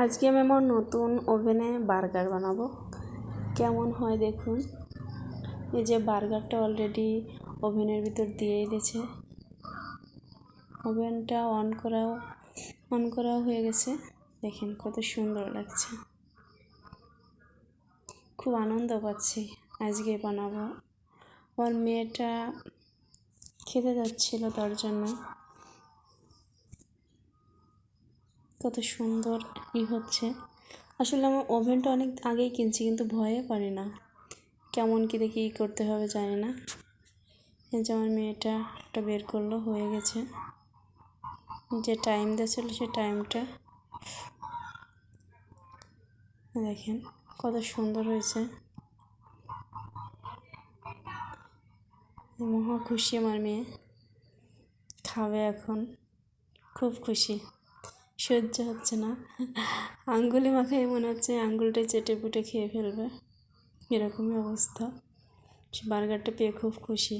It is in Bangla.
আজকে আমি আমার নতুন ওভেনে বার্গার বানাবো। কেমন হয় দেখুন। এই যে বার্গারটা অলরেডি ওভেনের ভিতর দিয়ে দিয়েছে। ওভেনটা অন করা হয়ে গেছে। দেখেন কত সুন্দর লাগছে। খুব আনন্দ পাচ্ছি আজকে বানাবো। আমার মেয়েটা খেতে যাচ্ছিল, তার জন্য কত সুন্দর হচ্ছে। আসলে আমার ওভেনটা অনেক আগেই কিনছি, কিন্তু ভয়ে পারি না, কেমন কী দেখি করতে হবে জানি না। এই যে আমার মেয়েটা একটা বের করলো, হয়ে গেছে। যে টাইম দিয়েছিল সে টাইমটা দেখেন কত সুন্দর হয়েছে। মহা খুশি আমার মেয়ে, খাবে এখন, খুব খুশি, সহ্য হচ্ছে না। আঙ্গুলে মাখায় মনে হচ্ছে আঙ্গুলটাই চেটে পুটে খেয়ে ফেলবে, এরকমই অবস্থা। বার্গারটা পেয়ে খুব খুশি।